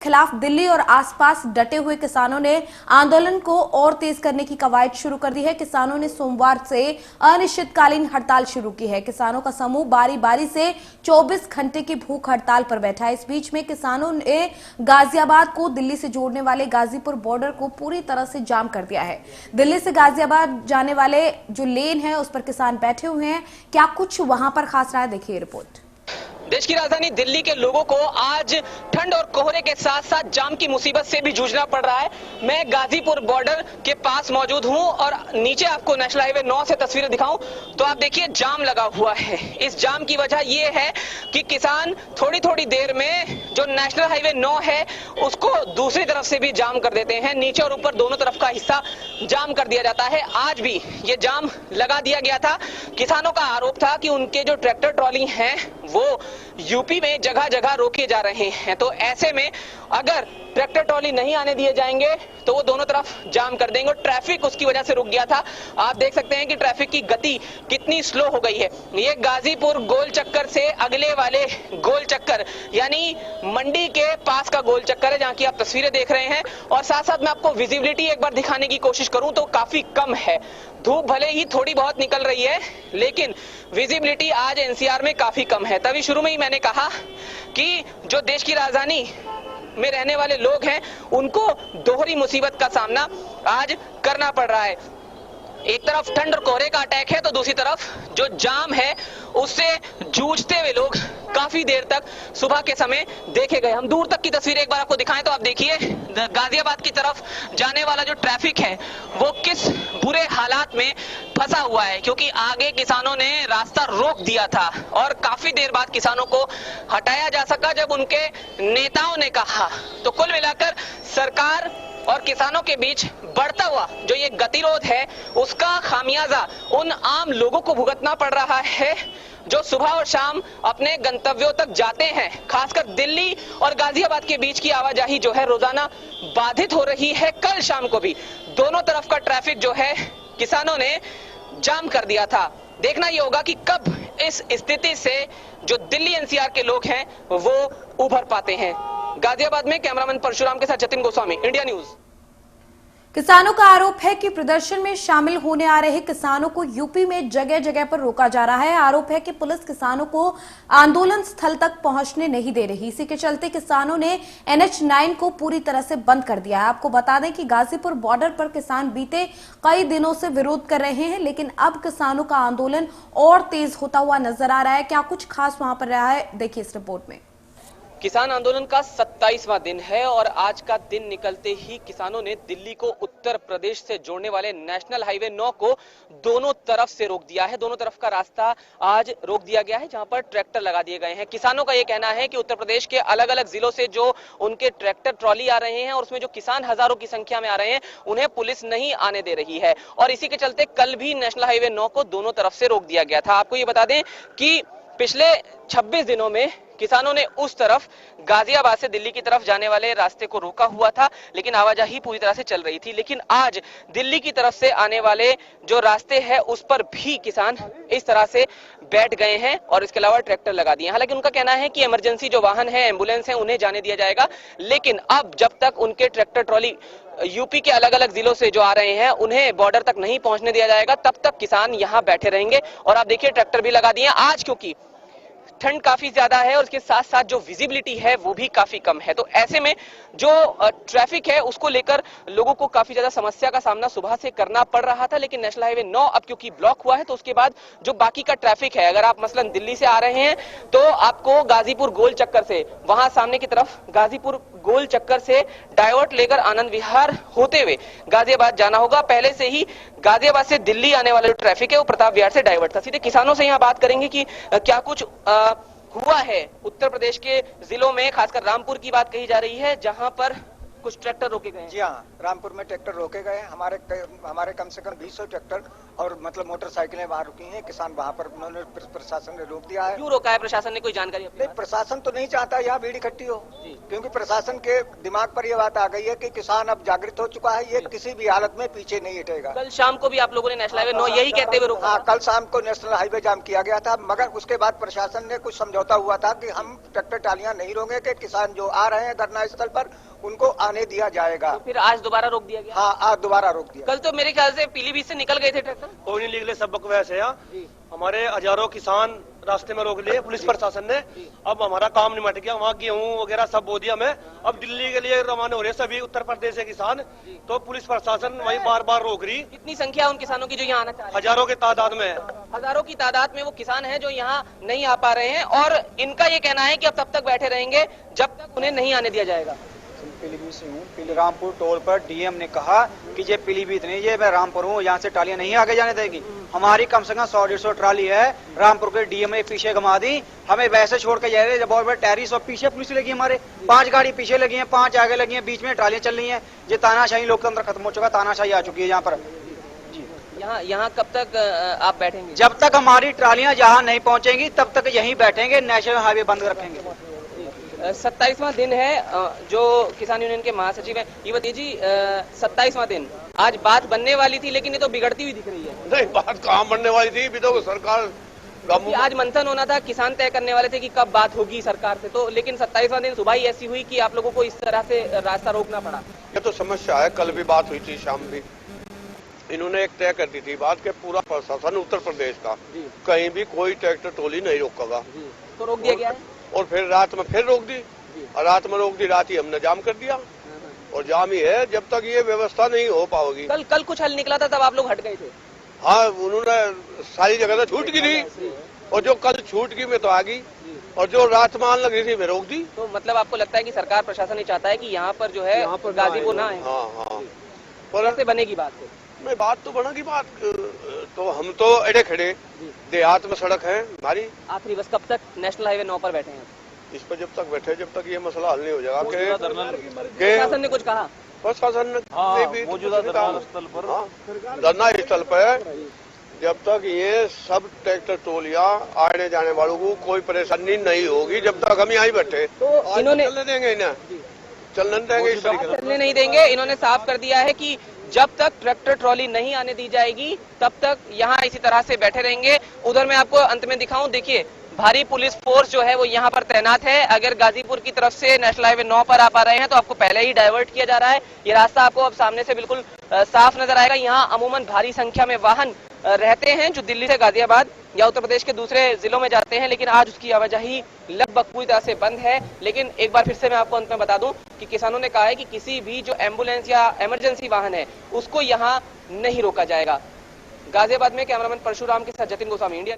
खिलाफ दिल्ली और आसपास डटे हुए किसानों ने आंदोलन को और तेज करने की कवायद शुरू कर दी है। किसानों ने सोमवार से अनिश्चितकालीन हड़ताल शुरू की है। किसानों का समूह बारी बारी से 24 घंटे की भूख हड़ताल पर बैठा है। इस बीच में किसानों ने गाजियाबाद को दिल्ली से जोड़ने वाले गाजीपुर बॉर्डर को पूरी तरह से जाम कर दिया है। दिल्ली से गाजियाबाद जाने वाले जो लेन है उस पर किसान बैठे हुए हैं। क्या कुछ वहां पर खास रहा है, देखिए रिपोर्ट। देश की राजधानी दिल्ली के लोगों को आज ठंड और कोहरे के साथ साथ जाम की मुसीबत से भी जूझना पड़ रहा है। मैं गाजीपुर बॉर्डर के पास मौजूद हूं और नीचे आपको नेशनल हाईवे 9 से तस्वीरें दिखाऊं तो आप देखिए जाम लगा हुआ है। इस जाम की वजह यह है कि किसान थोड़ी थोड़ी देर में जो नेशनल हाईवे 9 है उसको दूसरी तरफ से भी जाम कर देते हैं। नीचे और ऊपर दोनों तरफ का हिस्सा जाम कर दिया जाता है। आज भी ये जाम लगा दिया गया था। किसानों का आरोप था कि उनके जो ट्रैक्टर ट्रॉली हैं वो यूपी में जगह जगह रोके जा रहे हैं, तो ऐसे में अगर ट्रैक्टर ट्रॉली नहीं आने दिए जाएंगे तो वो दोनों तरफ जाम कर देंगे और ट्रैफिक उसकी वजह से रुक गया था। आप देख सकते हैं कि ट्रैफिक की गति कितनी स्लो हो गई है। ये गाजीपुर गोल चक्कर से अगले वाले गोल चक्कर यानी मंडी के पास का गोल चक्कर है, जहां की आप तस्वीरें देख रहे हैं। और साथ साथ मैं आपको विजिबिलिटी एक बार दिखाने की कोशिश करूं तो काफी कम है। धूप भले ही थोड़ी बहुत निकल रही है लेकिन विजिबिलिटी आज एनसीआर में काफी कम है। तभी शुरू में ही मैंने कहा कि जो देश की राजधानी में रहने वाले लोग हैं उनको दोहरी मुसीबत का सामना आज करना पड़ रहा है। एक तरफ ठंड और कोहरे का अटैक है तो दूसरी तरफ जो जाम है उससे जूझते हुए लोग काफी देर तक सुबह के समय देखे गए। हम दूर तक की तस्वीरें एक बार आपको दिखाएं तो आप देखिए गाजियाबाद की तरफ जाने वाला जो ट्रैफिक है वो किस बुरे हालात में फंसा हुआ है, क्योंकि आगे किसानों ने रास्ता रोक दिया था और काफी देर बाद किसानों को हटाया जा सका जब उनके नेताओं ने कहा। तो कुल मिलाकर सरकार और किसानों के बीच बढ़ता हुआ जो ये गतिरोध है उसका खामियाजा उन आम लोगों को भुगतना पड़ रहा है जो सुबह और शाम अपने गंतव्यों तक जाते हैं। खासकर दिल्ली और गाजियाबाद के बीच की आवाजाही जो है रोजाना बाधित हो रही है। कल शाम को भी दोनों तरफ का ट्रैफिक जो है किसानों ने जाम कर दिया था। देखना ये होगा कि कब इस स्थिति से जो दिल्ली एनसीआर के लोग हैं वो उभर पाते हैं। गाजियाबाद में कैमरामैन परशुराम के साथ जतिन गोस्वामी, इंडिया न्यूज। किसानों का आरोप है कि प्रदर्शन में शामिल होने आ रहे किसानों को यूपी में जगह जगह पर रोका जा रहा है। आरोप है कि पुलिस किसानों को आंदोलन स्थल तक पहुंचने नहीं दे रही। इसी के चलते किसानों ने NH9 को पूरी तरह से बंद कर दिया है। आपको बता दें कि गाजीपुर बॉर्डर पर किसान बीते कई दिनों से विरोध कर रहे हैं, लेकिन अब किसानों का आंदोलन और तेज होता हुआ नजर आ रहा है। क्या कुछ खास वहां पर रहा है, देखिए इस रिपोर्ट में। किसान आंदोलन का 27वां दिन है और आज का दिन निकलते ही किसानों ने दिल्ली को उत्तर प्रदेश से जोड़ने वाले नेशनल हाईवे 9 को दोनों तरफ से रोक दिया है। दोनों तरफ का रास्ता आज रोक दिया गया है, जहां पर ट्रैक्टर लगा दिए गए हैं। किसानों का यह कहना है कि उत्तर प्रदेश के अलग अलग जिलों से जो उनके ट्रैक्टर ट्रॉली आ रहे हैं और उसमें जो किसान हजारों की संख्या में आ रहे हैं उन्हें पुलिस नहीं आने दे रही है और इसी के चलते कल भी नेशनल हाईवे 9 को दोनों तरफ से रोक दिया गया था। आपको ये बता दें कि पिछले 26 दिनों में किसानों ने उस तरफ गाजियाबाद से दिल्ली की तरफ जाने वाले रास्ते को रोका हुआ था, लेकिन आवाजाही पूरी तरह से चल रही थी। लेकिन आज दिल्ली की तरफ से आने वाले जो रास्ते हैं उस पर भी किसान इस तरह से बैठ गए हैं और इसके अलावा ट्रैक्टर लगा दिए। हालांकि उनका कहना है कि इमरजेंसी जो वाहन है, एम्बुलेंस है, उन्हें जाने दिया जाएगा, लेकिन अब जब तक उनके ट्रैक्टर ट्रॉली यूपी के अलग अलग जिलों से जो आ रहे हैं उन्हें बॉर्डर तक नहीं पहुंचने दिया जाएगा, तब तक किसान यहां बैठे रहेंगे। और आप देखिए ट्रैक्टर भी लगा दिए आज, क्योंकि ठंड काफी ज्यादा है और उसके साथ साथ जो विजिबिलिटी है वो भी काफी कम है। तो ऐसे में जो ट्रैफिक है उसको लेकर लोगों को काफी ज्यादा समस्या का सामना सुबह से करना पड़ रहा था। लेकिन नेशनल हाईवे 9 अब क्योंकि ब्लॉक हुआ है तो उसके बाद जो बाकी का ट्रैफिक है, अगर आप मसलन दिल्ली से आ रहे हैं तो आपको गाजीपुर गोल चक्कर से वहां सामने की तरफ गाजीपुर गोल चक्कर से डाइवर्ट लेकर आनंद विहार होते हुए गाजियाबाद जाना होगा। पहले से ही गाजियाबाद से दिल्ली आने वाला जो ट्रैफिक है वो प्रताप विहार से डाइवर्ट था। सीधे किसानों से यहाँ बात करेंगे कि क्या कुछ हुआ है उत्तर प्रदेश के जिलों में। खासकर रामपुर की बात कही जा रही है जहां पर कुछ ट्रैक्टर रोके गए हैं। जी हाँ, रामपुर में ट्रैक्टर रोके गए। हमारे कम से कम 200 ट्रैक्टर और मतलब मोटरसाइकिलें वहाँ रुकी हैं, किसान वहाँ पर उन्होंने प्रशासन ने रोक दिया है। क्यों रोका है प्रशासन ने, कोई जानकारी अपनी नहीं, बात? प्रशासन तो नहीं चाहता यहाँ भीड़ इकट्ठी हो, क्योंकि प्रशासन के दिमाग पर यह बात आ गई है कि किसान अब जागृत हो चुका है, ये किसी भी हालत में पीछे नहीं हटेगा। कल शाम को भी आप लोगों ने नेशनल हाईवे 9 यही कहते हुए रोका? हाँ, कल शाम को नेशनल हाईवे जाम किया गया था, मगर उसके बाद प्रशासन ने कुछ समझौता हुआ था कि हम ट्रैक्टर ट्रालियां नहीं रोकेंगे, किसान जो आ रहे हैं धरना स्थल पर उनको आने दिया जाएगा। तो फिर आज दोबारा रोक दिया गया? हाँ, आज दोबारा रोक दिया। कल तो मेरे ख्याल से पीलीभीत से निकल गए थे ट्रैक्टर। कोई नहीं निकले, सब बकवास है। हमारे हजारों किसान रास्ते में रोक लिए पुलिस प्रशासन ने। अब हमारा काम निमट गया, वहाँ गेहूं वगैरह सब बो दिया। मैं अब दिल्ली के लिए रवाना हो रहे सभी उत्तर प्रदेश के किसान, तो पुलिस प्रशासन वही बार बार रोक रही। कितनी संख्या उन किसानों की जो यहाँ आना चाह रहे हैं? हजारों की तादाद में है। हजारों की तादाद में वो किसान हैं जो यहाँ नहीं आ पा रहे हैं, और इनका ये कहना है कि अब तब तक बैठे रहेंगे जब तक उन्हें नहीं आने दिया जाएगा। पीलीभीत से हूँ। रामपुर टोल पर डीएम ने कहा कि ये पीलीभीत नहीं, ये मैं रामपुर हूँ, यहाँ से ट्रालियां नहीं आगे जाने देगी। हमारी कम से कम 100-150 ट्राली है, रामपुर के डीएम ने पीछे घुमा दी, हमें वैसे छोड़ के जा रहे हैं। बहुत बड़े टैरिस और पीछे पुलिस लगी, हमारे 5 गाड़ी पीछे लगी है, 5 आगे लगी है, बीच में ट्रालियां चल रही है। ये तानाशाही लोकतंत्र खत्म हो चुका, तानाशाही आ चुकी है यहाँ पर। यहाँ कब तक आप बैठेंगे? जब तक हमारी ट्रालियां यहाँ नहीं पहुँचेंगी तब तक यहीं बैठेंगे, नेशनल हाईवे बंद रखेंगे। 27वां दिन है जो किसान यूनियन के महासचिव हैं, ये बताइए जी, 27वां दिन, आज बात बनने वाली थी लेकिन ये तो बिगड़ती हुई दिख रही है। नहीं, बात कहाँ बनने वाली थी, भी तो सरकार कि आज मंथन होना था, किसान तय करने वाले थे कि कब बात होगी सरकार से, तो लेकिन 27वां दिन सुबह ही ऐसी हुई कि आप लोगों को इस तरह से रास्ता रोकना पड़ा। ये तो समस्या है। कल भी बात हुई थी, शाम भी इन्होंने एक तय कर दी थी बात के पूरा प्रशासन उत्तर प्रदेश का कहीं भी कोई ट्रैक्टर ट्रॉली नहीं रोकेगा, तो रोक दिया गया है। और फिर रात में फिर रोक दी, और रात में रोक दी, रात ही हमने जाम कर दिया, और जाम ही है जब तक ये व्यवस्था नहीं हो पाएगी। कल कुछ हल निकला था, तब आप लोग हट गए थे। हाँ, उन्होंने सारी जगह से छूट की थी, और जो कल छूट की में तो आ गई, और जो रात मान लगी थी मैं रोक दी। तो मतलब आपको लगता है कि सरकार प्रशासन ये चाहता है कि यहाँ पर जो है गाजीपुर ना आए? हाँ, पर कैसे बनेगी बात? नहीं, बात तो बनेगी। बात तो हम तो एड़े खड़े देहात में सड़क है हमारी। आखिरी बस कब तक नेशनल हाईवे 9 पर बैठे हैं? इस पर जब तक बैठे, जब तक ये मसला हल नहीं हो जाएगा। प्रशासन ने कुछ कहा? प्रशासन ने मौजूदा धरना स्थल पर, धरना स्थल पर जब तक ये सब ट्रैक्टर ट्रॉलियां आने जाने वालों को कोई परेशानी नहीं होगी, जब तक हम यहाँ बैठे। तो इन्होंने चलने देंगे इन्हें, चलने देंगे, इस तरीके से चलने नहीं देंगे। इन्होंने साफ कर दिया है कि जब तक ट्रैक्टर ट्रॉली नहीं आने दी जाएगी तब तक यहाँ इसी तरह से बैठे रहेंगे। उधर मैं आपको अंत में दिखाऊं, देखिए भारी पुलिस फोर्स जो है वो यहाँ पर तैनात है। अगर गाजीपुर की तरफ से नेशनल हाईवे 9 पर आप आ रहे हैं तो आपको पहले ही डाइवर्ट किया जा रहा है। ये रास्ता आपको अब सामने से बिल्कुल साफ नजर आएगा। यहाँ अमूमन भारी संख्या में वाहन रहते हैं जो दिल्ली से गाजियाबाद या उत्तर प्रदेश के दूसरे जिलों में जाते हैं, लेकिन आज उसकी आवाजाही लगभग पूरी तरह से बंद है। लेकिन एक बार फिर से मैं आपको अंत में बता दूं कि किसानों ने कहा है कि किसी भी जो एम्बुलेंस या इमरजेंसी वाहन है उसको यहाँ नहीं रोका जाएगा। गाजियाबाद में कैमरामैन परशुराम के साथ जतिन गोस्वामी, इंडिया।